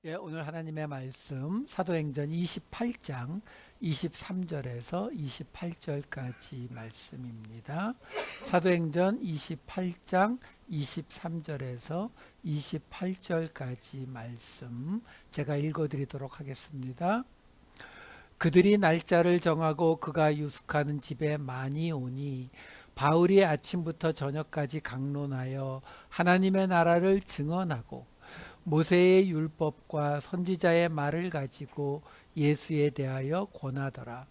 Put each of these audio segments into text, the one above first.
예, 오늘 하나님의 말씀 사도행전 28장 23절에서 28절까지 말씀입니다. 사도행전 28장 23절에서 28절까지 말씀 제가 읽어드리도록 하겠습니다. 그들이 날짜를 정하고 그가 유숙하는 집에 많이 오니 바울이 아침부터 저녁까지 강론하여 하나님의 나라를 증언하고 모세의 율법과 선지자의 말을 가지고 예수에 대하여 권하더라.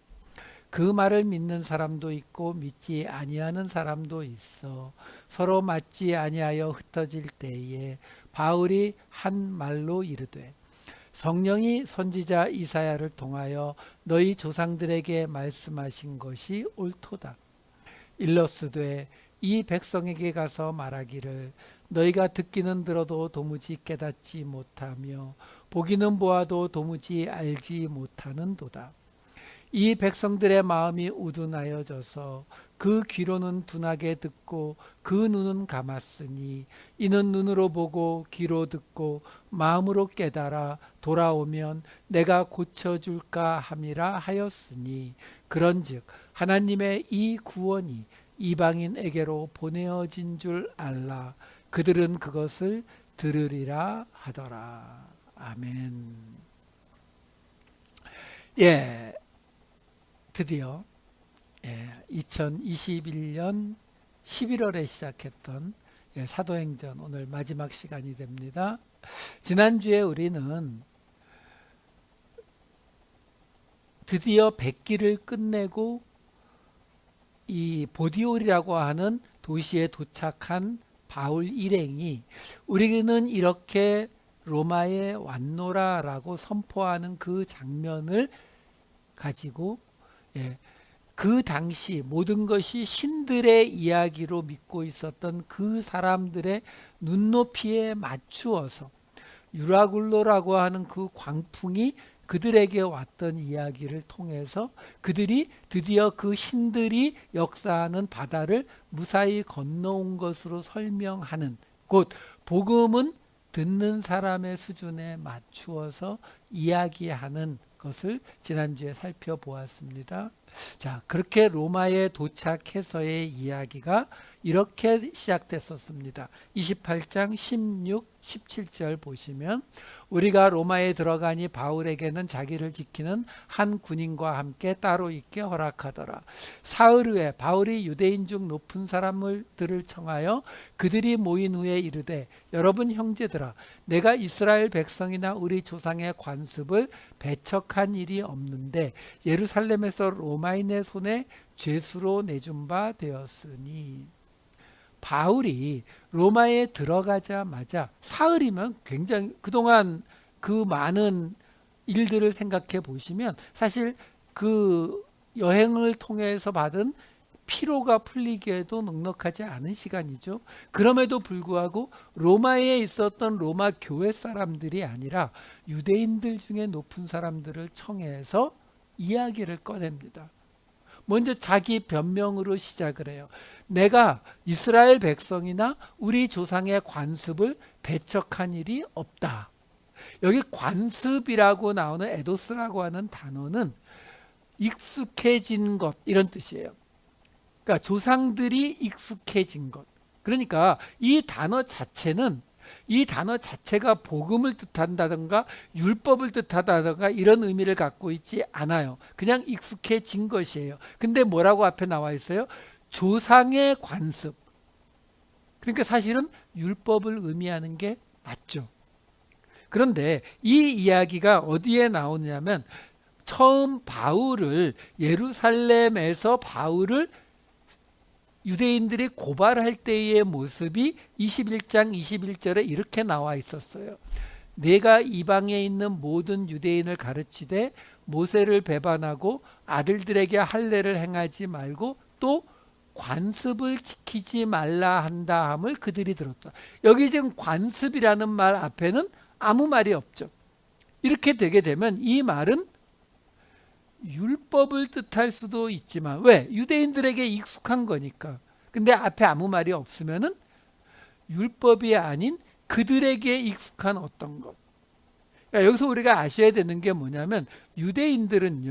그 말을 믿는 사람도 있고 믿지 아니하는 사람도 있어 서로 맞지 아니하여 흩어질 때에 바울이 한 말로 이르되 성령이 선지자 이사야를 통하여 너희 조상들에게 말씀하신 것이 옳도다. 일러스되 이 백성에게 가서 말하기를 너희가 듣기는 들어도 도무지 깨닫지 못하며 보기는 보아도 도무지 알지 못하는도다. 이 백성들의 마음이 우둔하여져서 그 귀로는 둔하게 듣고 그 눈은 감았으니 이는 눈으로 보고 귀로 듣고 마음으로 깨달아 돌아오면 내가 고쳐줄까 함이라 하였으니 그런즉 하나님의 이 구원이 이방인에게로 보내어진 줄 알라. 그들은 그것을 들으리라 하더라. 아멘. 예, 드디어 2021년 11월에 시작했던 사도행전 오늘 마지막 시간이 됩니다. 지난주에 우리는 드디어 100기를 끝내고 이 보디올이라고 하는 도시에 도착한 바울 일행이 우리는 이렇게 로마에 왔노라라고 선포하는 그 장면을 가지고 그 당시 모든 것이 신들의 이야기로 믿고 있었던 그 사람들의 눈높이에 맞추어서 유라굴로라고 하는 그 광풍이 그들에게 왔던 이야기를 통해서 그들이 드디어 그 신들이 역사하는 바다를 무사히 건너온 것으로 설명하는 곧 복음은 듣는 사람의 수준에 맞추어서 이야기하는 것을 지난주에 살펴보았습니다. 자, 그렇게 로마에 도착해서의 이야기가 이렇게 시작됐었습니다. 28장 16, 17절 보시면 우리가 로마에 들어가니 바울에게는 자기를 지키는 한 군인과 함께 따로 있게 허락하더라. 사흘 후에 바울이 유대인 중 높은 사람들을 청하여 그들이 모인 후에 이르되 여러분 형제들아 내가 이스라엘 백성이나 우리 조상의 관습을 배척한 일이 없는데 예루살렘에서 로마인의 손에 죄수로 내준 바 되었으니 바울이 로마에 들어가자마자 사흘이면 굉장히 그동안 그 많은 일들을 생각해 보시면 사실 그 여행을 통해서 받은 피로가 풀리기에도 넉넉하지 않은 시간이죠. 그럼에도 불구하고 로마에 있었던 로마 교회 사람들이 아니라 유대인들 중에 높은 사람들을 청해서 이야기를 꺼냅니다. 먼저 자기 변명으로 시작을 해요. 내가 이스라엘 백성이나 우리 조상의 관습을 배척한 일이 없다. 여기 관습이라고 나오는 에도스라고 하는 단어는 익숙해진 것 이런 뜻이에요. 그러니까 조상들이 익숙해진 것. 그러니까 이 단어 자체가 복음을 뜻한다든가 율법을 뜻하다든가 이런 의미를 갖고 있지 않아요. 그냥 익숙해진 것이에요. 근데 뭐라고 앞에 나와 있어요? 조상의 관습. 그러니까 사실은 율법을 의미하는 게 맞죠. 그런데 이 이야기가 어디에 나오냐면 처음 예루살렘에서 바울을 유대인들이 고발할 때의 모습이 21장 21절에 이렇게 나와 있었어요. 내가 이방에 있는 모든 유대인을 가르치되 모세를 배반하고 아들들에게 할례를 행하지 말고 또 관습을 지키지 말라 한다 함을 그들이 들었다. 여기 지금 관습이라는 말 앞에는 아무 말이 없죠. 이렇게 되게 되면 이 말은 율법을 뜻할 수도 있지만 왜? 유대인들에게 익숙한 거니까. 근데 앞에 아무 말이 없으면은 율법이 아닌 그들에게 익숙한 어떤 것, 그러니까 여기서 우리가 아셔야 되는 게 뭐냐면 유대인들은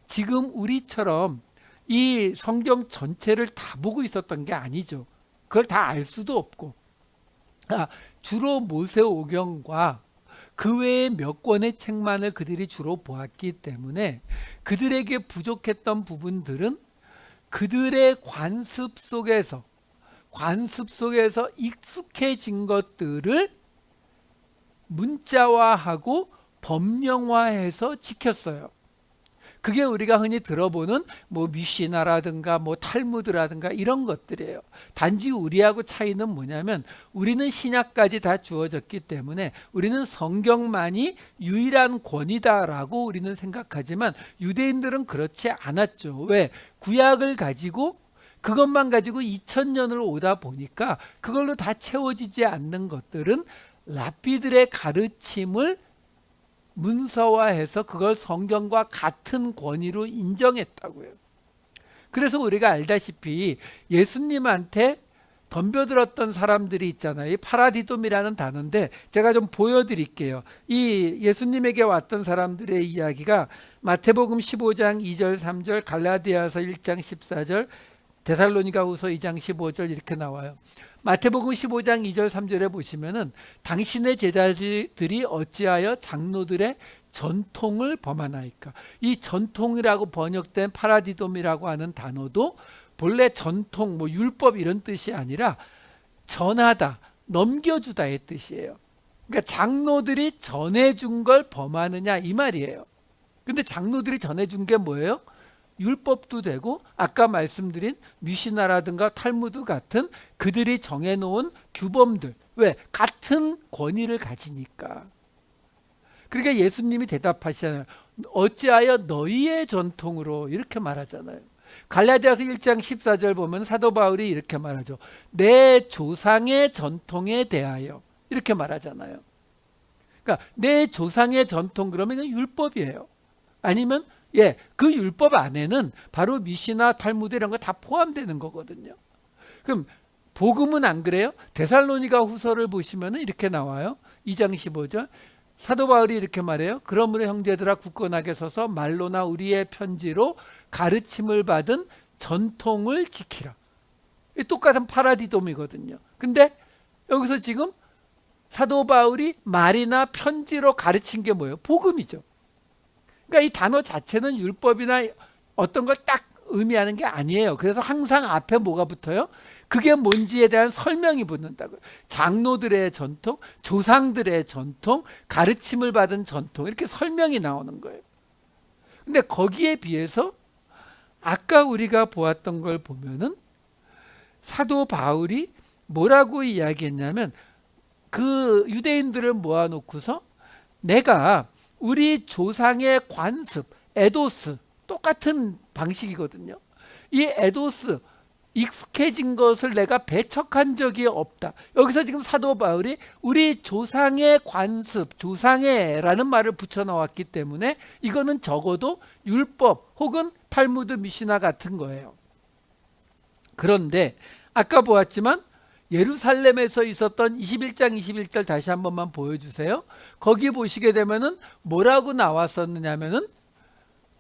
지금 우리처럼 이 성경 전체를 다 보고 있었던 게 아니죠. 그걸 다 알 수도 없고, 주로 모세오경과 그 외에 몇 권의 책만을 그들이 주로 보았기 때문에 그들에게 부족했던 부분들은 그들의 관습 속에서 익숙해진 것들을 문자화하고 법령화해서 지켰어요. 그게 우리가 흔히 들어보는 뭐 미시나라든가 뭐 탈무드라든가 이런 것들이에요. 단지 우리하고 차이는 뭐냐면 우리는 신약까지 다 주어졌기 때문에 우리는 성경만이 유일한 권위다라고 우리는 생각하지만 유대인들은 그렇지 않았죠. 왜? 구약을 가지고 그것만 가지고 2000년을 오다 보니까 그걸로 다 채워지지 않는 것들은 랍비들의 가르침을 문서화해서 그걸 성경과 같은 권위로 인정했다고요. 그래서 우리가 알다시피 예수님한테 덤벼들었던 사람들이 있잖아요. 이 파라디돔이라는 단어인데 제가 좀 보여드릴게요. 이 예수님에게 왔던 사람들의 이야기가 마태복음 15장 2절 3절, 갈라디아서 1장 14절, 데살로니가후서 2장 15절 이렇게 나와요. 마태복음 15장 2절 3절에 보시면은 당신의 제자들이 어찌하여 장로들의 전통을 범하나이까. 이 전통이라고 번역된 파라디돔이라고 하는 단어도 본래 전통, 뭐 율법 이런 뜻이 아니라 전하다, 넘겨주다의 뜻이에요. 그러니까 장로들이 전해준 걸 범하느냐 이 말이에요. 근데 장로들이 전해준 게 뭐예요? 율법도 되고 아까 말씀드린 미시나라든가 탈무드 같은 그들이 정해놓은 규범들. 왜? 같은 권위를 가지니까. 그러니까 예수님이 대답하시잖아요. 어찌하여 너희의 전통으로, 이렇게 말하잖아요. 갈라디아서 1장 14절 보면 사도 바울이 이렇게 말하죠. 내 조상의 전통에 대하여, 이렇게 말하잖아요. 그러니까 내 조상의 전통, 그러면 이건 율법이에요. 아니면 그 율법 안에는 바로 미시나 탈무드 이런 거 다 포함되는 거거든요. 그럼 복음은 안 그래요? 데살로니가 후서를 보시면 이렇게 나와요. 2장 15절. 사도 바울이 이렇게 말해요. 그러므로 형제들아 굳건하게 서서 말로나 우리의 편지로 가르침을 받은 전통을 지키라. 똑같은 파라디돔이거든요. 근데 여기서 지금 사도 바울이 말이나 편지로 가르친 게 뭐예요? 복음이죠. 그러니까 이 단어 자체는 율법이나 어떤 걸 딱 의미하는 게 아니에요. 그래서 항상 앞에 뭐가 붙어요? 그게 뭔지에 대한 설명이 붙는다고요. 장로들의 전통, 조상들의 전통, 가르침을 받은 전통, 이렇게 설명이 나오는 거예요. 근데 거기에 비해서 아까 우리가 보았던 걸 보면은 사도 바울이 뭐라고 이야기했냐면 그 유대인들을 모아놓고서 내가 우리 조상의 관습, 에도스, 똑같은 방식이거든요. 이 에도스, 익숙해진 것을 내가 배척한 적이 없다. 여기서 지금 사도 바울이 우리 조상의 관습, 조상의라는 말을 붙여넣었기 때문에 이거는 적어도 율법 혹은 탈무드 미시나 같은 거예요. 그런데 아까 보았지만 예루살렘에서 있었던 21장 21절 다시 한 번만 보여주세요. 거기 보시게 되면은 뭐라고 나왔었느냐면은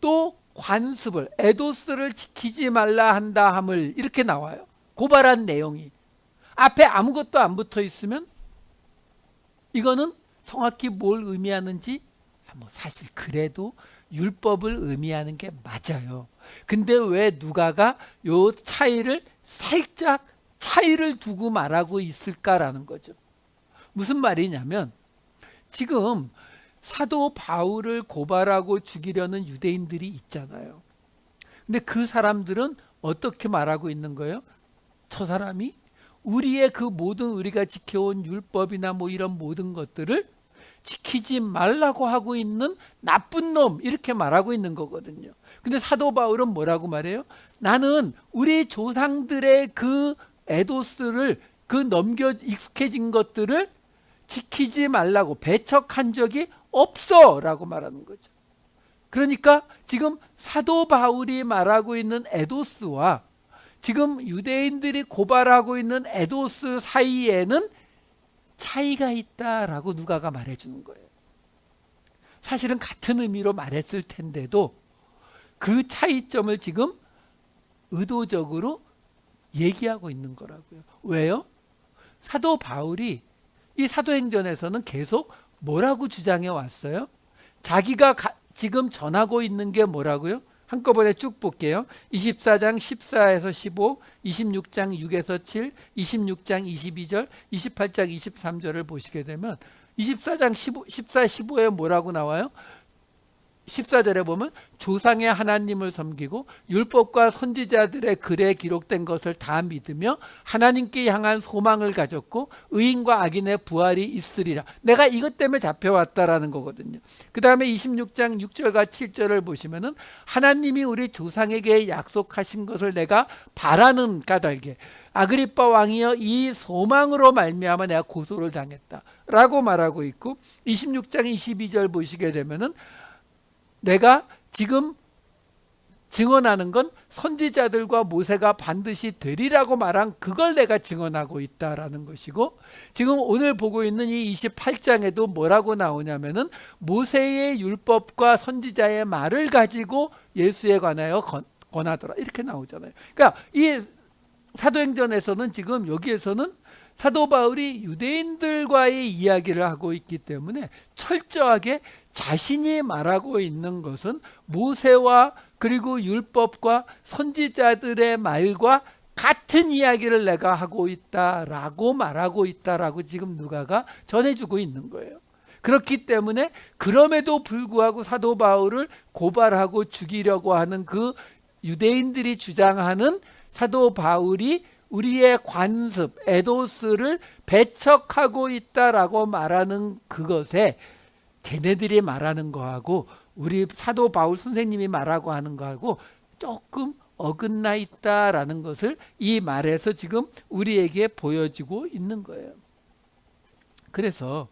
또 관습을, 에도스를 지키지 말라 한다 함을, 이렇게 나와요. 고발한 내용이 앞에 아무것도 안 붙어 있으면 이거는 정확히 뭘 의미하는지 사실 그래도 율법을 의미하는 게 맞아요. 근데 왜 누가가 요 차이를 살짝 차이를 두고 말하고 있을까라는 거죠. 무슨 말이냐면 지금 사도 바울을 고발하고 죽이려는 유대인들이 있잖아요. 근데 그 사람들은 어떻게 말하고 있는 거예요? 저 사람이 우리의 그 모든 우리가 지켜온 율법이나 뭐 이런 모든 것들을 지키지 말라고 하고 있는 나쁜 놈, 이렇게 말하고 있는 거거든요. 근데 사도 바울은 뭐라고 말해요? 나는 우리 조상들의 그 에도스를, 그 익숙해진 것들을 지키지 말라고 배척한 적이 없어 라고 말하는 거죠. 그러니까 지금 사도 바울이 말하고 있는 에도스와 지금 유대인들이 고발하고 있는 에도스 사이에는 차이가 있다라고 누가가 말해주는 거예요. 사실은 같은 의미로 말했을 텐데도 그 차이점을 지금 의도적으로 얘기하고 있는 거라고요. 왜요? 사도 바울이 이 사도행전에서는 계속 뭐라고 주장해 왔어요? 자기가 지금 전하고 있는 게 뭐라고요? 한꺼번에 쭉 볼게요. 24장 14에서 15, 26장 6에서 7, 26장 22절, 28장 23절을 보시게 되면 24장 14, 15에 뭐라고 나와요? 14절에 보면 조상의 하나님을 섬기고 율법과 선지자들의 글에 기록된 것을 다 믿으며 하나님께 향한 소망을 가졌고 의인과 악인의 부활이 있으리라. 내가 이것 때문에 잡혀왔다라는 거거든요. 그 다음에 26장 6절과 7절을 보시면은 하나님이 우리 조상에게 약속하신 것을 내가 바라는 까닭에 아그리빠 왕이여 이 소망으로 말미암아 내가 고소를 당했다라고 말하고 있고 26장 22절 보시게 되면은 내가 지금 증언하는 건 선지자들과 모세가 반드시 되리라고 말한 그걸 내가 증언하고 있다라는 것이고 지금 오늘 보고 있는 이 28장에도 뭐라고 나오냐면은 모세의 율법과 선지자의 말을 가지고 예수에 관하여 권하더라 이렇게 나오잖아요. 그러니까 이 사도행전에서는 지금 여기에서는 사도 바울이 유대인들과의 이야기를 하고 있기 때문에 철저하게 자신이 말하고 있는 것은 모세와 그리고 율법과 선지자들의 말과 같은 이야기를 내가 하고 있다라고 말하고 있다라고 지금 누가가 전해주고 있는 거예요. 그렇기 때문에 그럼에도 불구하고 사도 바울을 고발하고 죽이려고 하는 그 유대인들이 주장하는 사도 바울이 우리의 관습, 에도스를 배척하고 있다라고 말하는 그것에 쟤네들이 말하는 거하고 우리 사도 바울 선생님이 말하고 하는 거하고 조금 어긋나 있다라는 것을 이 말에서 지금 우리에게 보여지고 있는 거예요. 그래서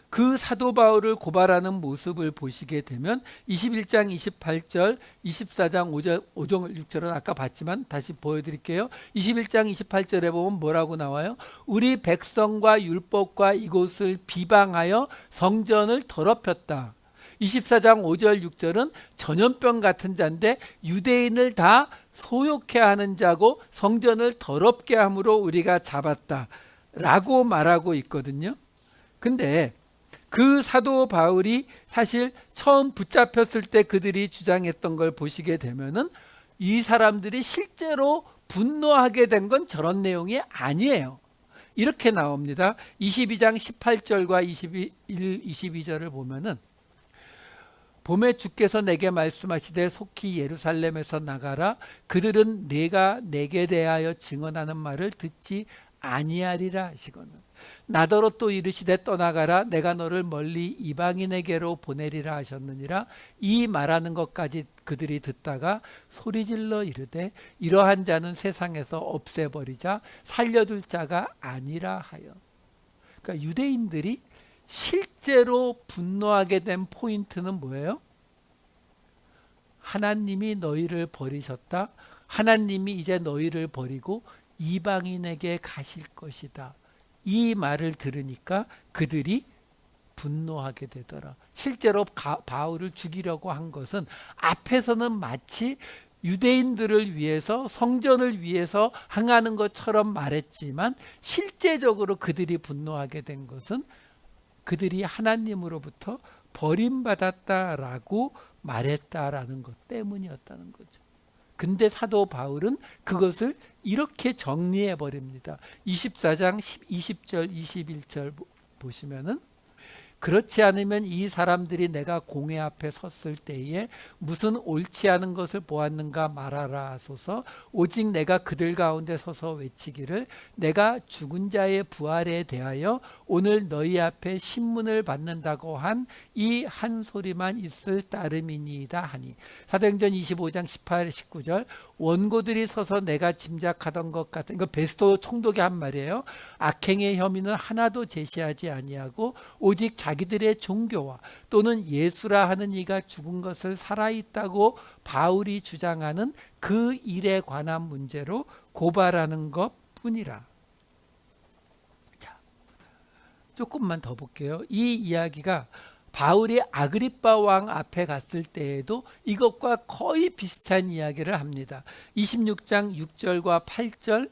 그 사도 바울을 고발하는 모습을 보시게 되면 21장 28절, 24장 5절 6절은 아까 봤지만 다시 보여드릴게요. 21장 28절에 보면 뭐라고 나와요? 우리 백성과 율법과 이곳을 비방하여 성전을 더럽혔다. 24장 5절 6절은 전염병 같은 자인데 유대인을 다 소욕해 하는 자고 성전을 더럽게 함으로 우리가 잡았다 라고 말하고 있거든요. 근데 그 사도 바울이 사실 처음 붙잡혔을 때 그들이 주장했던 걸 보시게 되면은 이 사람들이 실제로 분노하게 된 건 저런 내용이 아니에요. 이렇게 나옵니다. 22장 18절과 21, 22절을 보면은 봄에 주께서 내게 말씀하시되 속히 예루살렘에서 나가라. 그들은 내가 내게 대하여 증언하는 말을 듣지 아니하리라 하시거늘. 나더러 또 이르시되 떠나가라. 내가 너를 멀리 이방인에게로 보내리라 하셨느니라. 이 말하는 것까지 그들이 듣다가 소리질러 이르되 이러한 자는 세상에서 없애버리자 살려둘 자가 아니라 하여. 그러니까 유대인들이 실제로 분노하게 된 포인트는 뭐예요? 하나님이 너희를 버리셨다. 하나님이 이제 너희를 버리고 이방인에게 가실 것이다. 이 말을 들으니까 그들이 분노하게 되더라. 실제로 바울을 죽이려고 한 것은 앞에서는 마치 유대인들을 위해서 성전을 위해서 행하는 것처럼 말했지만 실제적으로 그들이 분노하게 된 것은 그들이 하나님으로부터 버림받았다라고 말했다라는 것 때문이었다는 거죠. 근데 사도 바울은 그것을 이렇게 정리해 버립니다. 24장 20절 21절 보시면은 그렇지 않으면 이 사람들이 내가 공회 앞에 섰을 때에 무슨 옳지 않은 것을 보았는가 말하라 하소서. 오직 내가 그들 가운데 서서 외치기를 내가 죽은 자의 부활에 대하여 오늘 너희 앞에 신문을 받는다고 한 이 한 소리만 있을 따름이니이다 하니. 사도행전 25장 18, 19절 원고들이 서서 내가 짐작하던 것 같은, 이거 베스토 총독이 한 말이에요. 악행의 혐의는 하나도 제시하지 아니하고 오직 자기들의 종교와 또는 예수라 하는 이가 죽은 것을 살아있다고 바울이 주장하는 그 일에 관한 문제로 고발하는 것 뿐이라. 자, 조금만 더 볼게요. 이 이야기가 바울이 아그리빠 왕 앞에 갔을 때에도 이것과 거의 비슷한 이야기를 합니다. 26장 6절과 8절,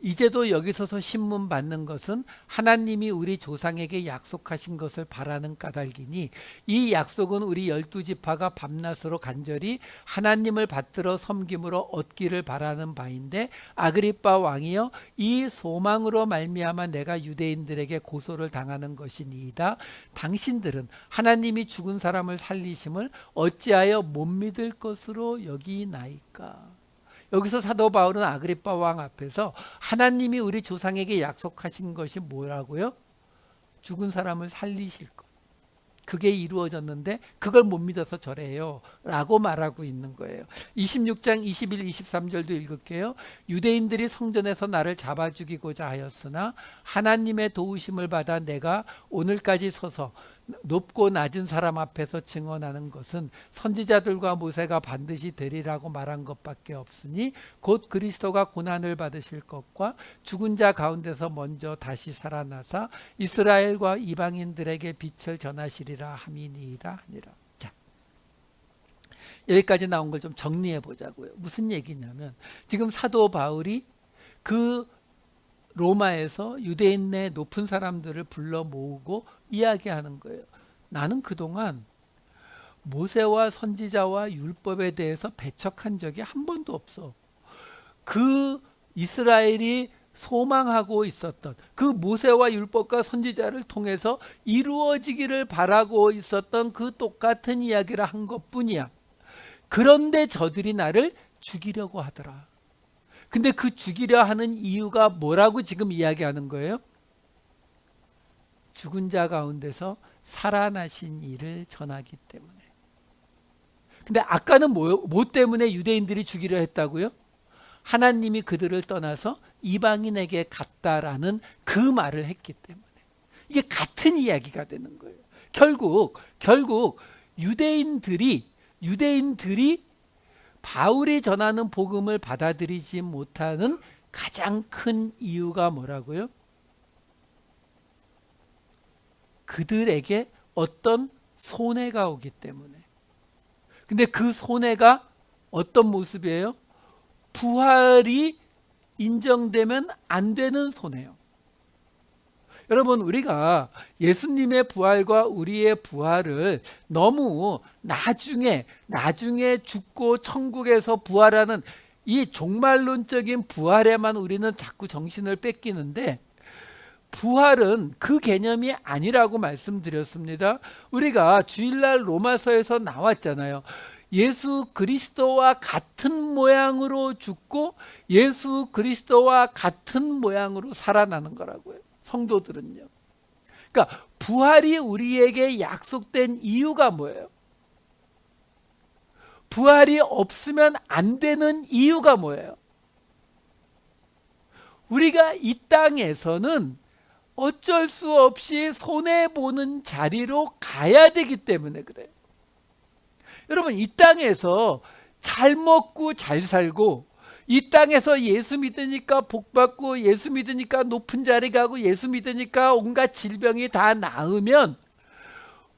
이제도 여기 서서 신문 받는 것은 하나님이 우리 조상에게 약속하신 것을 바라는 까닭이니 이 약속은 우리 12지파가 밤낮으로 간절히 하나님을 받들어 섬김으로 얻기를 바라는 바인데, 아그리빠 왕이여, 이 소망으로 말미암아 내가 유대인들에게 고소를 당하는 것이니이다. 당신들은 하나님이 죽은 사람을 살리심을 어찌하여 못 믿을 것으로 여기나이까. 여기서 사도 바울은 아그리빠 왕 앞에서 하나님이 우리 조상에게 약속하신 것이 뭐라고요? 죽은 사람을 살리실 것. 그게 이루어졌는데 그걸 못 믿어서 저래요 라고 말하고 있는 거예요. 26장 21, 23절도 읽을게요. 유대인들이 성전에서 나를 잡아 죽이고자 하였으나 하나님의 도우심을 받아 내가 오늘까지 서서 높고 낮은 사람 앞에서 증언하는 것은 선지자들과 모세가 반드시 되리라고 말한 것밖에 없으니 곧 그리스도가 고난을 받으실 것과 죽은 자 가운데서 먼저 다시 살아나사 이스라엘과 이방인들에게 빛을 전하시리라 함이니이다 하니라. 자, 여기까지 나온 걸 좀 정리해 보자고요. 무슨 얘기냐면 지금 사도 바울이 그 로마에서 유대인 내 높은 사람들을 불러 모으고 이야기하는 거예요. 나는 그동안 모세와 선지자와 율법에 대해서 배척한 적이 한 번도 없어. 그 이스라엘이 소망하고 있었던 그 모세와 율법과 선지자를 통해서 이루어지기를 바라고 있었던 그 똑같은 이야기를 한 것뿐이야. 그런데 저들이 나를 죽이려고 하더라. 근데 그 죽이려 하는 이유가 뭐라고 지금 이야기하는 거예요? 죽은 자 가운데서 살아나신 이를 전하기 때문에. 근데 아까는 뭐 때문에 유대인들이 죽이려 했다고요? 하나님이 그들을 떠나서 이방인에게 갔다라는 그 말을 했기 때문에. 이게 같은 이야기가 되는 거예요. 결국 유대인들이 바울이 전하는 복음을 받아들이지 못하는 가장 큰 이유가 뭐라고요? 그들에게 어떤 손해가 오기 때문에. 근데 그 손해가 어떤 모습이에요? 부활이 인정되면 안 되는 손해요. 여러분, 우리가 예수님의 부활과 우리의 부활을 너무 나중에 죽고 천국에서 부활하는 이 종말론적인 부활에만 우리는 자꾸 정신을 뺏기는데, 부활은 그 개념이 아니라고 말씀드렸습니다. 우리가 주일날 로마서에서 나왔잖아요. 예수 그리스도와 같은 모양으로 죽고 예수 그리스도와 같은 모양으로 살아나는 거라고요. 성도들은요. 그러니까 부활이 우리에게 약속된 이유가 뭐예요? 부활이 없으면 안 되는 이유가 뭐예요? 우리가 이 땅에서는 어쩔 수 없이 손해보는 자리로 가야 되기 때문에 그래요. 여러분, 이 땅에서 잘 먹고 잘 살고, 이 땅에서 예수 믿으니까 복 받고, 예수 믿으니까 높은 자리 가고, 예수 믿으니까 온갖 질병이 다 나으면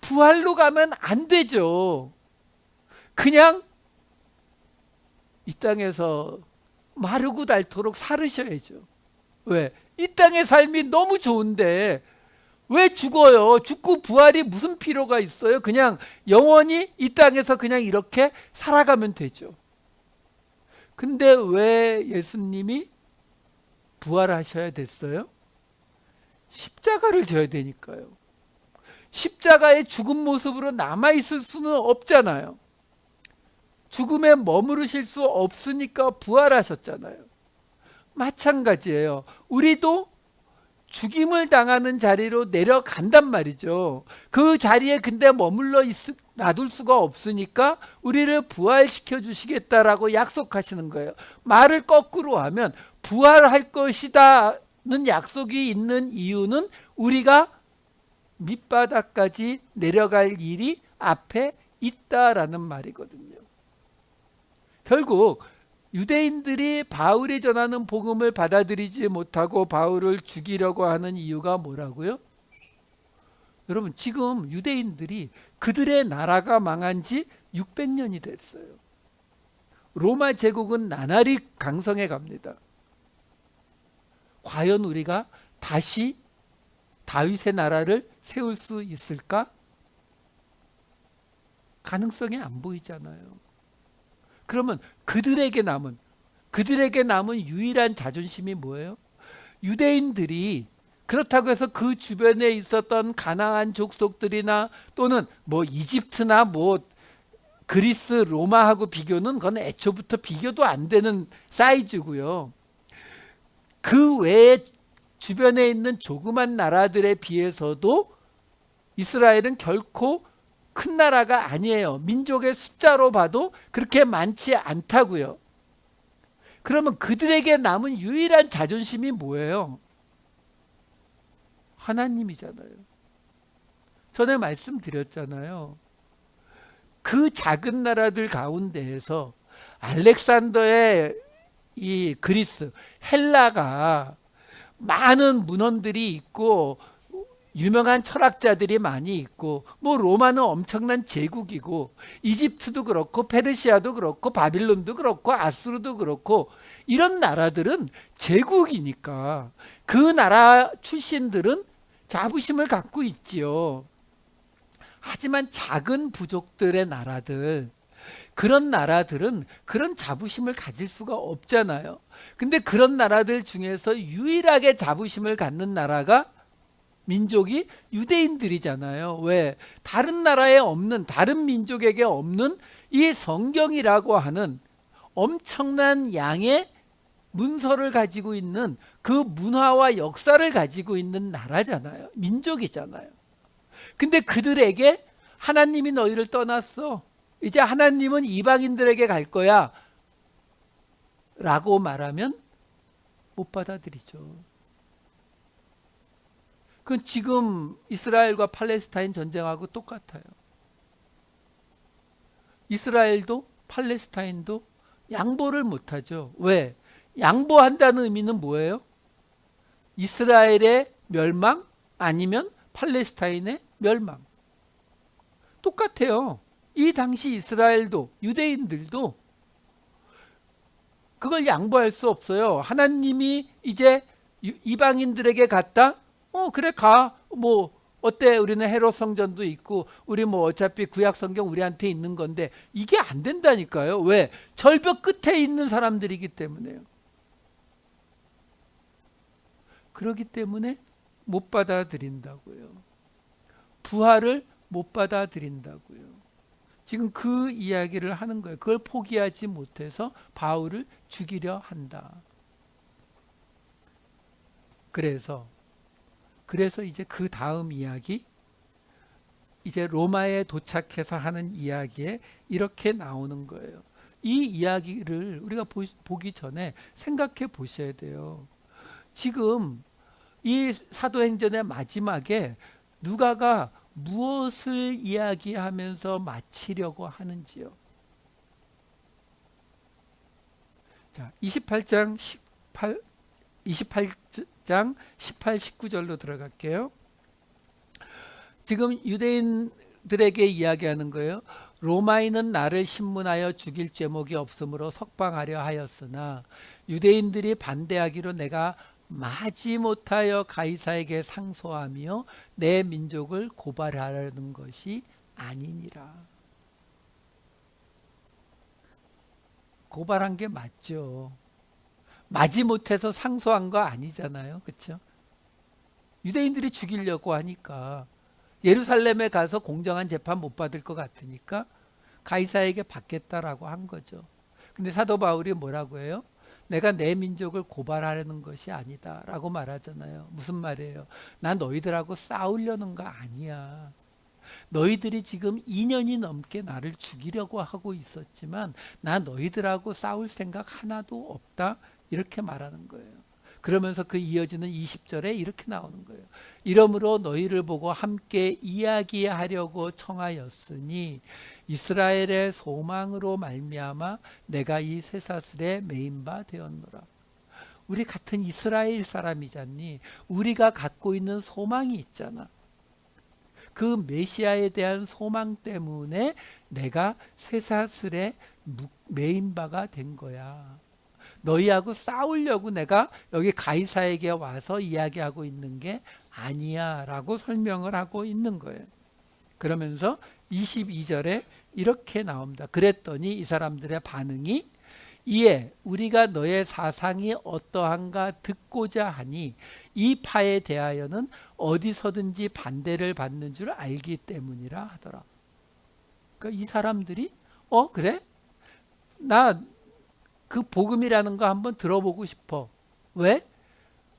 부활로 가면 안 되죠. 그냥 이 땅에서 마르고 닳도록 살으셔야죠. 왜? 이 땅의 삶이 너무 좋은데 왜 죽어요? 죽고 부활이 무슨 필요가 있어요? 그냥 영원히 이 땅에서 그냥 이렇게 살아가면 되죠. 근데 왜 예수님이 부활하셔야 됐어요? 십자가를 져야 되니까요. 십자가의 죽은 모습으로 남아있을 수는 없잖아요. 죽음에 머무르실 수 없으니까 부활하셨잖아요. 마찬가지예요. 우리도 죽임을 당하는 자리로 내려간단 말이죠. 그 자리에 근데 머물러 놔둘 수가 없으니까 우리를 부활시켜 주시겠다라고 약속하시는 거예요. 말을 거꾸로 하면 부활할 것이다는 약속이 있는 이유는 우리가 밑바닥까지 내려갈 일이 앞에 있다라는 말이거든요. 결국 유대인들이 바울이 전하는 복음을 받아들이지 못하고 바울을 죽이려고 하는 이유가 뭐라고요? 여러분 지금 유대인들이 그들의 나라가 망한 지 600년이 됐어요. 로마 제국은 나날이 강성해 갑니다. 과연 우리가 다시 다윗의 나라를 세울 수 있을까? 가능성이 안 보이잖아요. 그러면 그들에게 남은 유일한 자존심이 뭐예요? 유대인들이 그렇다고 해서 그 주변에 있었던 가나안 족속들이나 또는 뭐 이집트나 뭐 그리스, 로마하고 비교는 그건 애초부터 비교도 안 되는 사이즈고요. 그 외에 주변에 있는 조그만 나라들에 비해서도 이스라엘은 결코 큰 나라가 아니에요. 민족의 숫자로 봐도 그렇게 많지 않다고요. 그러면 그들에게 남은 유일한 자존심이 뭐예요? 하나님이잖아요. 전에 말씀드렸잖아요. 그 작은 나라들 가운데에서 알렉산더의 이 그리스, 헬라가 많은 문헌들이 있고 유명한 철학자들이 많이 있고 뭐 로마는 엄청난 제국이고 이집트도 그렇고 페르시아도 그렇고 바빌론도 그렇고 아수르도 그렇고 이런 나라들은 제국이니까 그 나라 출신들은 자부심을 갖고 있지요. 하지만 작은 부족들의 나라들, 그런 나라들은 그런 자부심을 가질 수가 없잖아요. 근데 그런 나라들 중에서 유일하게 자부심을 갖는 나라가 민족이 유대인들이잖아요. 왜? 다른 나라에 없는, 다른 민족에게 없는 이 성경이라고 하는 엄청난 양의 문서를 가지고 있는 그 문화와 역사를 가지고 있는 나라잖아요. 민족이잖아요. 근데 그들에게 하나님이 너희를 떠났어. 이제 하나님은 이방인들에게 갈 거야. 라고 말하면 못 받아들이죠. 그건 지금 이스라엘과 팔레스타인 전쟁하고 똑같아요. 이스라엘도 팔레스타인도 양보를 못하죠. 왜? 양보한다는 의미는 뭐예요? 이스라엘의 멸망 아니면 팔레스타인의 멸망. 똑같아요. 이 당시 이스라엘도 유대인들도 그걸 양보할 수 없어요. 하나님이 이제 이방인들에게 갔다? 그래 가. 뭐 어때? 우리는 헤롯 성전도 있고 우리 뭐 어차피 구약 성경 우리한테 있는 건데 이게 안 된다니까요. 왜? 절벽 끝에 있는 사람들이기 때문에요. 그렇기 때문에 못 받아들인다고요. 부활을 못 받아들인다고요. 지금 그 이야기를 하는 거예요. 그걸 포기하지 못해서 바울을 죽이려 한다. 그래서 이제 그 다음 이야기, 이제 로마에 도착해서 하는 이야기에 이렇게 나오는 거예요. 이 이야기를 우리가 보기 전에 생각해 보셔야 돼요. 지금 이 사도행전의 마지막에 누가가 무엇을 이야기하면서 마치려고 하는지요. 자, 28장 18, 19절로 들어갈게요. 지금 유대인들에게 이야기하는 거예요. 로마인은 나를 신문하여 죽일 죄목이 없으므로 석방하려 하였으나 유대인들이 반대하기로 내가 마지못하여 가이사에게 상소하며 내 민족을 고발하려는 것이 아니니라. 고발한 게 맞죠. 마지못해서 상소한 거 아니잖아요. 그렇죠? 유대인들이 죽이려고 하니까 예루살렘에 가서 공정한 재판 못 받을 것 같으니까 가이사에게 받겠다라고 한 거죠. 근데 사도 바울이 뭐라고 해요? 내가 내 민족을 고발하려는 것이 아니다 라고 말하잖아요. 무슨 말이에요? 난 너희들하고 싸우려는 거 아니야. 너희들이 지금 2년이 넘게 나를 죽이려고 하고 있었지만 나 너희들하고 싸울 생각 하나도 없다 이렇게 말하는 거예요. 그러면서 그 이어지는 20절에 이렇게 나오는 거예요. 이러므로 너희를 보고 함께 이야기하려고 청하였으니 이스라엘의 소망으로 말미암아 내가 이 쇠사슬에 매인 바 되었노라. 우리 같은 이스라엘 사람이잖니. 우리가 갖고 있는 소망이 있잖아. 그 메시아에 대한 소망 때문에 내가 쇠사슬에 매인 바가 된 거야. 너희하고 싸우려고 내가 여기 가이사에게 와서 이야기하고 있는 게 아니야 라고 설명을 하고 있는 거예요. 그러면서 22절에 이렇게 나옵니다. 그랬더니 이 사람들의 반응이 이에 우리가 너의 사상이 어떠한가 듣고자 하니 이 파에 대하여는 어디서든지 반대를 받는 줄 알기 때문이라 하더라. 그러니까 이 사람들이 그래? 나 그 복음이라는 거 한번 들어보고 싶어. 왜?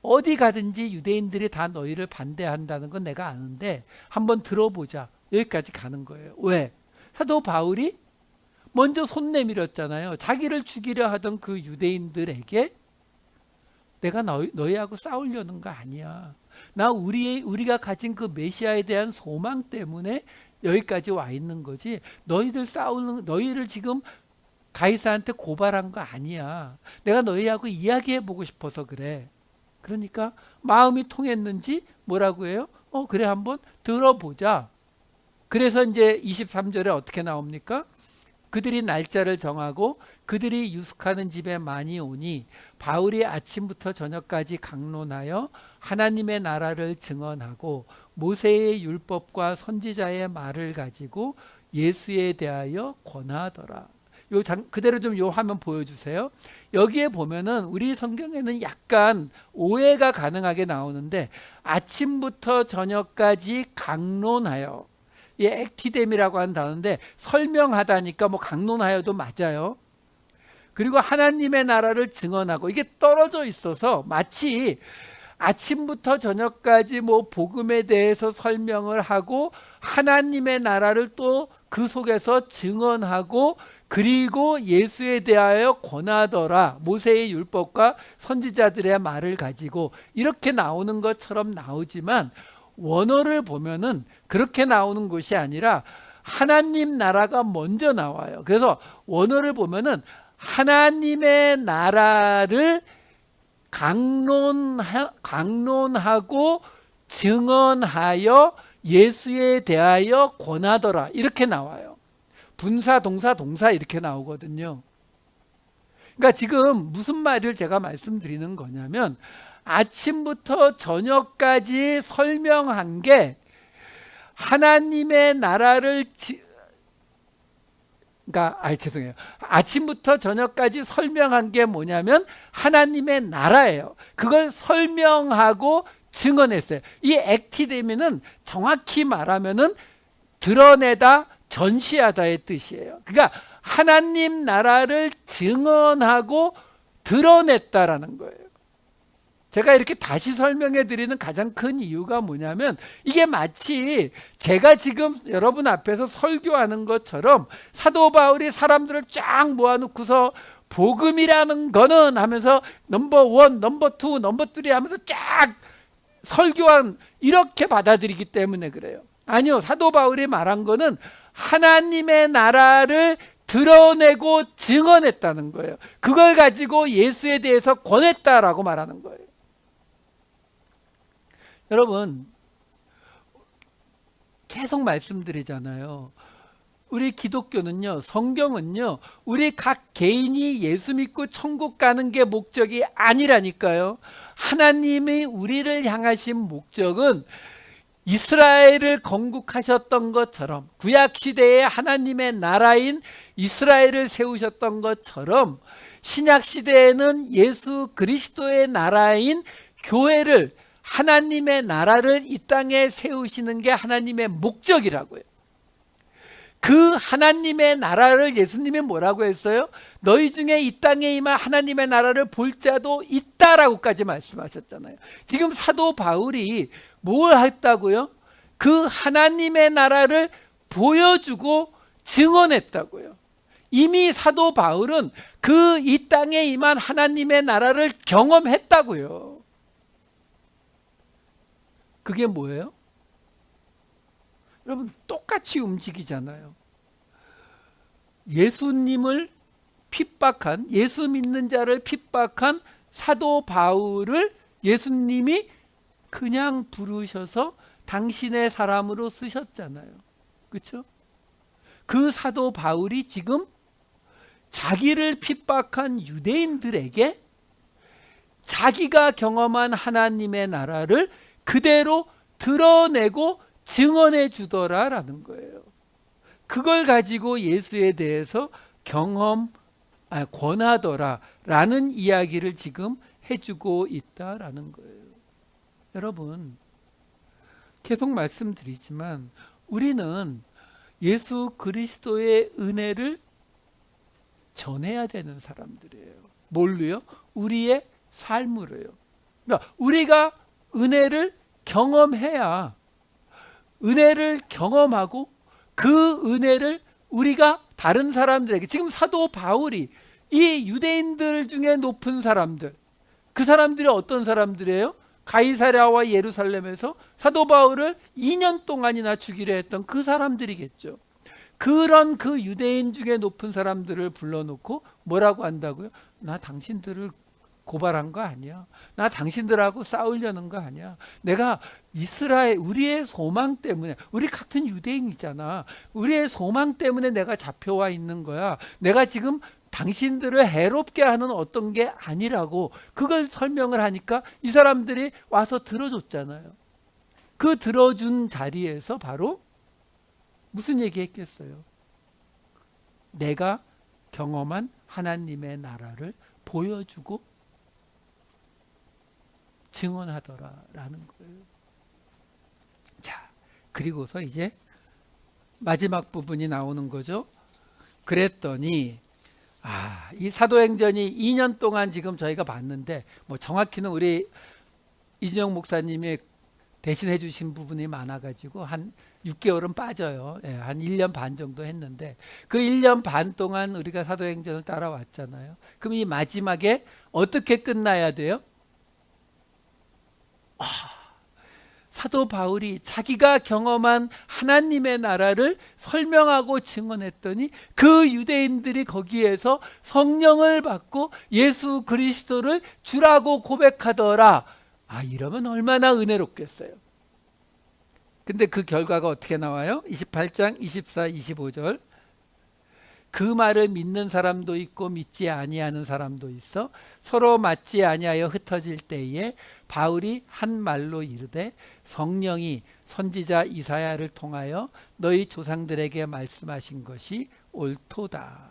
어디 가든지 유대인들이 다 너희를 반대한다는 건 내가 아는데 한번 들어보자. 여기까지 가는 거예요. 왜? 사도 바울이 먼저 손 내밀었잖아요. 자기를 죽이려 하던 그 유대인들에게 내가 너희하고 싸우려는 거 아니야. 나 우리가 가진 그 메시아에 대한 소망 때문에 여기까지 와 있는 거지. 너희를 지금 가이사한테 고발한 거 아니야. 내가 너희하고 이야기해 보고 싶어서 그래. 그러니까 마음이 통했는지 뭐라고 해요? 그래 한번 들어보자. 그래서 이제 23절에 어떻게 나옵니까? 그들이 날짜를 정하고 그들이 유숙하는 집에 많이 오니 바울이 아침부터 저녁까지 강론하여 하나님의 나라를 증언하고 모세의 율법과 선지자의 말을 가지고 예수에 대하여 권하더라. 그대로 좀 요 화면 보여주세요. 여기에 보면은 우리 성경에는 약간 오해가 가능하게 나오는데 아침부터 저녁까지 강론하여, 이 액티뎀이라고 하는 단어인데 설명하다니까 뭐 강론하여도 맞아요. 그리고 하나님의 나라를 증언하고, 이게 떨어져 있어서 마치 아침부터 저녁까지 뭐 복음에 대해서 설명을 하고 하나님의 나라를 또 그 속에서 증언하고 그리고 예수에 대하여 권하더라. 모세의 율법과 선지자들의 말을 가지고 이렇게 나오는 것처럼 나오지만 원어를 보면은 그렇게 나오는 것이 아니라 하나님 나라가 먼저 나와요. 그래서 원어를 보면은 하나님의 나라를 강론하고 증언하여 예수에 대하여 권하더라. 이렇게 나와요. 분사, 동사, 동사 이렇게 나오거든요. 그러니까 지금 무슨 말을 제가 말씀드리는 거냐면 아침부터 저녁까지 설명한 게 하나님의 나라를 죄송해요. 아침부터 저녁까지 설명한 게 뭐냐면 하나님의 나라예요. 그걸 설명하고 증언했어요. 이 액티데미는 정확히 말하면은 드러내다, 전시하다의 뜻이에요. 그러니까 하나님 나라를 증언하고 드러냈다라는 거예요. 제가 이렇게 다시 설명해 드리는 가장 큰 이유가 뭐냐면 이게 마치 제가 지금 여러분 앞에서 설교하는 것처럼 사도 바울이 사람들을 쫙 모아놓고서 복음이라는 거는 하면서 넘버 1, 넘버 2, 넘버 3 하면서 쫙 설교한, 이렇게 받아들이기 때문에 그래요. 아니요, 사도 바울이 말한 거는 하나님의 나라를 드러내고 증언했다는 거예요. 그걸 가지고 예수에 대해서 권했다라고 말하는 거예요. 여러분, 계속 말씀드리잖아요. 우리 기독교는요, 성경은요, 우리 각 개인이 예수 믿고 천국 가는 게 목적이 아니라니까요. 하나님이 우리를 향하신 목적은 이스라엘을 건국하셨던 것처럼, 구약시대에 하나님의 나라인 이스라엘을 세우셨던 것처럼 신약시대에는 예수 그리스도의 나라인 교회를, 하나님의 나라를 이 땅에 세우시는 게 하나님의 목적이라고요. 그 하나님의 나라를 예수님이 뭐라고 했어요? 너희 중에 이 땅에 임한 하나님의 나라를 볼 자도 있다라고까지 말씀하셨잖아요. 지금 사도 바울이 뭘 했다고요? 그 하나님의 나라를 보여주고 증언했다고요. 이미 사도 바울은 그 이 땅에 임한 하나님의 나라를 경험했다고요. 그게 뭐예요? 여러분, 똑같이 움직이잖아요. 예수님을 핍박한, 예수 믿는 자를 핍박한 사도 바울을 예수님이 그냥 부르셔서 당신의 사람으로 쓰셨잖아요. 그렇죠? 그 사도 바울이 지금 자기를 핍박한 유대인들에게 자기가 경험한 하나님의 나라를 그대로 드러내고 증언해 주더라라는 거예요. 그걸 가지고 예수에 대해서 권하더라라는 이야기를 지금 해주고 있다라는 거예요. 여러분, 계속 말씀드리지만 우리는 예수 그리스도의 은혜를 전해야 되는 사람들이에요. 뭘로요? 우리의 삶으로요. 그러니까 우리가 은혜를 경험해야, 은혜를 경험하고 그 은혜를 우리가 다른 사람들에게, 지금 사도 바울이 이 유대인들 중에 높은 사람들, 그 사람들이 어떤 사람들이에요? 가이사랴와 예루살렘에서 사도 바울을 2년 동안이나 죽이려 했던 그 사람들이겠죠. 그런 그 유대인 중에 높은 사람들을 불러놓고 뭐라고 한다고요? 나 당신들을 고발한 거 아니야. 나 당신들하고 싸우려는 거 아니야. 내가 이스라엘, 우리의 소망 때문에, 우리 같은 유대인이잖아. 우리의 소망 때문에 내가 잡혀와 있는 거야. 내가 지금 당신들을 해롭게 하는 어떤 게 아니라고, 그걸 설명을 하니까 이 사람들이 와서 들어줬잖아요. 그 들어준 자리에서 바로 무슨 얘기 했겠어요? 내가 경험한 하나님의 나라를 보여주고 증언하더라라는 거예요. 자, 그리고서 이제 마지막 부분이 나오는 거죠. 그랬더니 이 사도행전이 2년 동안 지금 저희가 봤는데, 뭐 정확히는 우리 이진영 목사님이 대신해 주신 부분이 많아가지고 한 6개월은 빠져요. 한 1년 반 정도 했는데, 그 1년 반 동안 우리가 사도행전을 따라왔잖아요. 그럼 이 마지막에 어떻게 끝나야 돼요? 사도 바울이 자기가 경험한 하나님의 나라를 설명하고 증언했더니 그 유대인들이 거기에서 성령을 받고 예수 그리스도를 주라고 고백하더라. 이러면 얼마나 은혜롭겠어요. 근데 그 결과가 어떻게 나와요? 28장 24, 25절. 그 말을 믿는 사람도 있고 믿지 아니하는 사람도 있어 서로 맞지 아니하여 흩어질 때에 바울이 한 말로 이르되 성령이 선지자 이사야를 통하여 너희 조상들에게 말씀하신 것이 옳도다.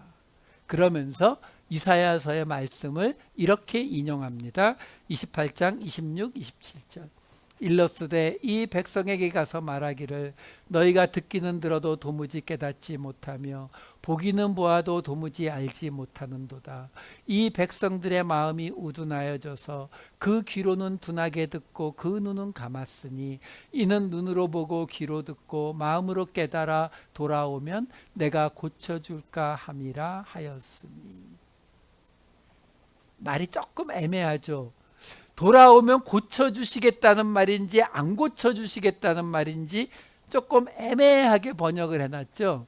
그러면서 이사야서의 말씀을 이렇게 인용합니다. 28장 26, 27절. 일러스되 이 백성에게 가서 말하기를 너희가 듣기는 들어도 도무지 깨닫지 못하며 보기는 보아도 도무지 알지 못하는도다. 이 백성들의 마음이 우둔하여져서 그 귀로는 둔하게 듣고 그 눈은 감았으니 이는 눈으로 보고 귀로 듣고 마음으로 깨달아 돌아오면 내가 고쳐줄까 함이라 하였으니. 말이 조금 애매하죠. 돌아오면 고쳐주시겠다는 말인지 안 고쳐주시겠다는 말인지 조금 애매하게 번역을 해놨죠.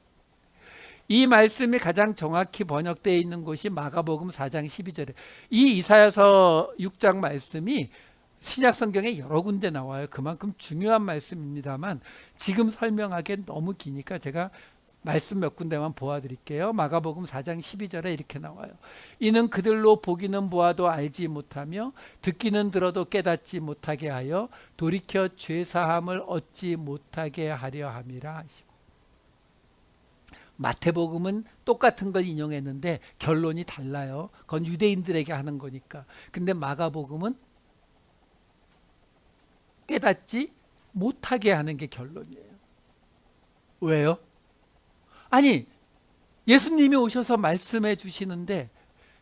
이 말씀이 가장 정확히 번역되어 있는 곳이 마가복음 4장 12절에, 이 이사야서 6장 말씀이 신약성경에 여러 군데 나와요. 그만큼 중요한 말씀입니다만 지금 설명하기엔 너무 기니까 제가 말씀 몇 군데만 보아드릴게요. 마가복음 4장 12절에 이렇게 나와요. 이는 그들로 보기는 보아도 알지 못하며 듣기는 들어도 깨닫지 못하게 하여 돌이켜 죄사함을 얻지 못하게 하려 함이라 하시고. 마태복음은 똑같은 걸 인용했는데 결론이 달라요. 그건 유대인들에게 하는 거니까. 근데 마가복음은 깨닫지 못하게 하는 게 결론이에요. 왜요? 아니, 예수님이 오셔서 말씀해 주시는데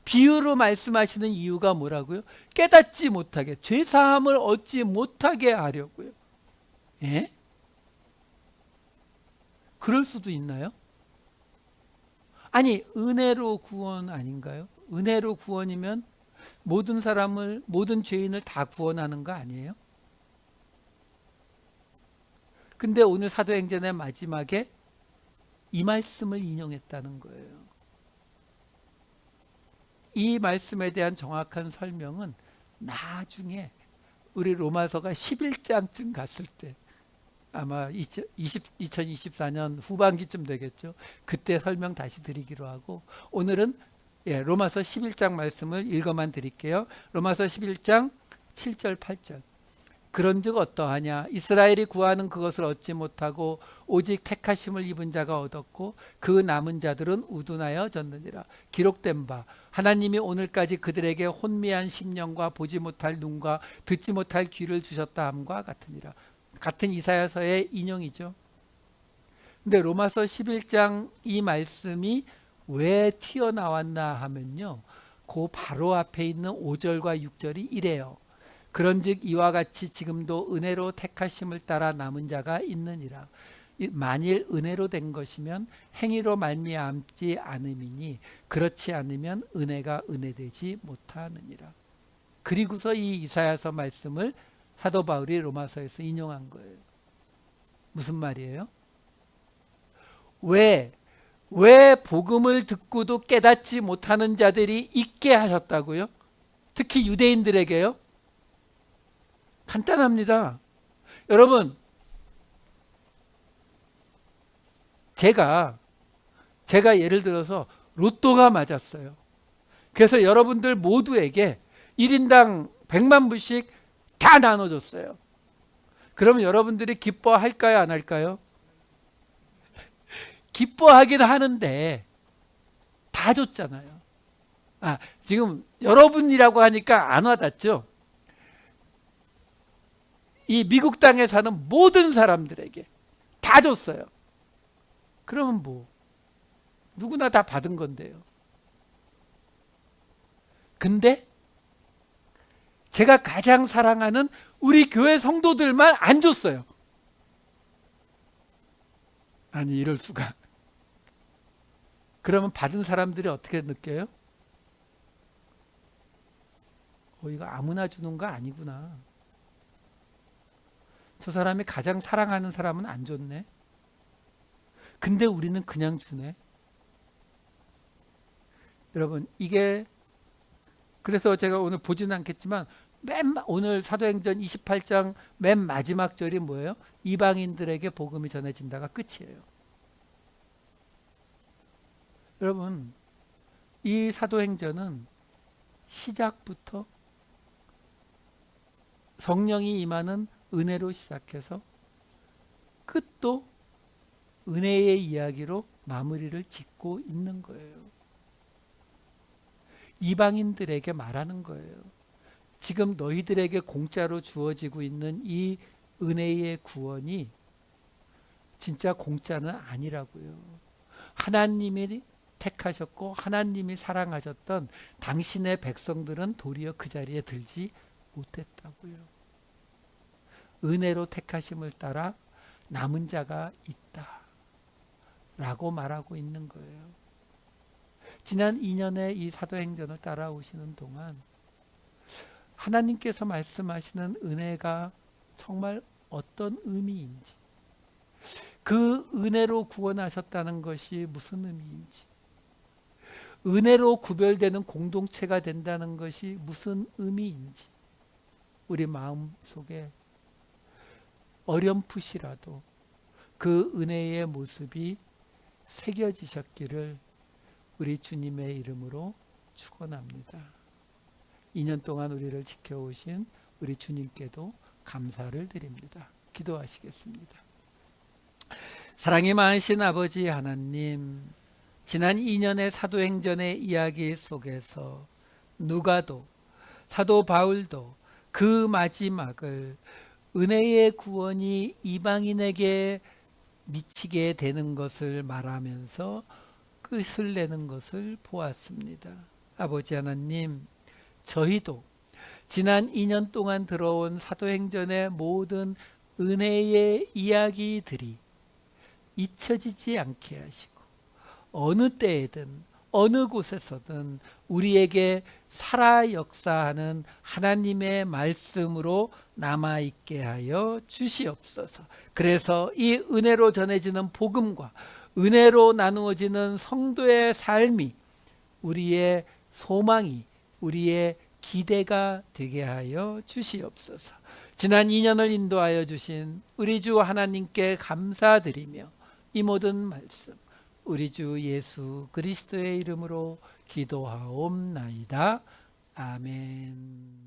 비유로 말씀하시는 이유가 뭐라고요? 깨닫지 못하게, 죄사함을 얻지 못하게 하려고요. 예? 그럴 수도 있나요? 아니, 은혜로 구원 아닌가요? 은혜로 구원이면 모든 사람을, 모든 죄인을 다 구원하는 거 아니에요? 근데 오늘 사도행전의 마지막에 이 말씀을 인용했다는 거예요. 이 말씀에 대한 정확한 설명은 나중에 우리 로마서가 11장쯤 갔을 때 아마 2024년 후반기쯤 되겠죠. 그때 설명 다시 드리기로 하고 오늘은 로마서 11장 말씀을 읽어만 드릴게요. 로마서 11장 7절 8절. 그런즉 어떠하냐 이스라엘이 구하는 그것을 얻지 못하고 오직 택하심을 입은 자가 얻었고 그 남은 자들은 우둔하여 졌느니라. 기록된 바 하나님이 오늘까지 그들에게 혼미한 심령과 보지 못할 눈과 듣지 못할 귀를 주셨다 함과 같으니라. 같은 이사야서의 인용이죠. 근데 로마서 11장 이 말씀이 왜 튀어나왔나 하면요, 그 바로 앞에 있는 5절과 6절이 이래요. 그런즉 이와 같이 지금도 은혜로 택하심을 따라 남은 자가 있느니라. 만일 은혜로 된 것이면 행위로 말미암지 않음이니 그렇지 않으면 은혜가 은혜되지 못하느니라. 그리고서 이 이사야서 말씀을 사도 바울이 로마서에서 인용한 거예요. 무슨 말이에요? 왜 복음을 듣고도 깨닫지 못하는 자들이 있게 하셨다고요? 특히 유대인들에게요? 간단합니다. 여러분, 제가 예를 들어서 로또가 맞았어요. 그래서 여러분들 모두에게 1인당 100만 불씩 다 나눠줬어요. 그러면 여러분들이 기뻐할까요, 안 할까요? 기뻐하긴 하는데 다 줬잖아요. 지금 여러분이라고 하니까 안 와닿죠? 이 미국 땅에 사는 모든 사람들에게 다 줬어요. 그러면 누구나 다 받은 건데요. 근데 제가 가장 사랑하는 우리 교회 성도들만 안 줬어요. 아니, 이럴 수가. 그러면 받은 사람들이 어떻게 느껴요? 이거 아무나 주는 거 아니구나. 저 사람이 가장 사랑하는 사람은 안 줬네. 근데 우리는 그냥 주네. 여러분, 이게 그래서 제가 오늘 보지는 않겠지만 오늘 사도행전 28장 맨 마지막 절이 뭐예요? 이방인들에게 복음이 전해진다가 끝이에요. 여러분, 이 사도행전은 시작부터 성령이 임하는 은혜로 시작해서 끝도 은혜의 이야기로 마무리를 짓고 있는 거예요. 이방인들에게 말하는 거예요. 지금 너희들에게 공짜로 주어지고 있는 이 은혜의 구원이 진짜 공짜는 아니라고요. 하나님이 택하셨고 하나님이 사랑하셨던 당신의 백성들은 도리어 그 자리에 들지 못했다고요. 은혜로 택하심을 따라 남은 자가 있다 라고 말하고 있는 거예요. 지난 2년의 이 사도행전을 따라오시는 동안 하나님께서 말씀하시는 은혜가 정말 어떤 의미인지, 그 은혜로 구원하셨다는 것이 무슨 의미인지, 은혜로 구별되는 공동체가 된다는 것이 무슨 의미인지 우리 마음속에 어렴풋이라도 그 은혜의 모습이 새겨지셨기를 우리 주님의 이름으로 축원합니다. 2년 동안 우리를 지켜오신 우리 주님께도 감사를 드립니다. 기도하시겠습니다. 사랑이 많으신 아버지 하나님, 지난 2년의 사도행전의 이야기 속에서 누가도 사도 바울도 그 마지막을 은혜의 구원이 이방인에게 미치게 되는 것을 말하면서 끝을 내는 것을 보았습니다. 아버지 하나님, 저희도 지난 2년 동안 들어온 사도행전의 모든 은혜의 이야기들이 잊혀지지 않게 하시고 어느 때에든 어느 곳에서든 우리에게 살아 역사하는 하나님의 말씀으로 남아있게 하여 주시옵소서. 그래서 이 은혜로 전해지는 복음과 은혜로 나누어지는 성도의 삶이 우리의 소망이, 우리의 기대가 되게 하여 주시옵소서. 지난 2년을 인도하여 주신 우리 주 하나님께 감사드리며 이 모든 말씀 우리 주 예수 그리스도의 이름으로 기도하옵나이다. 아멘.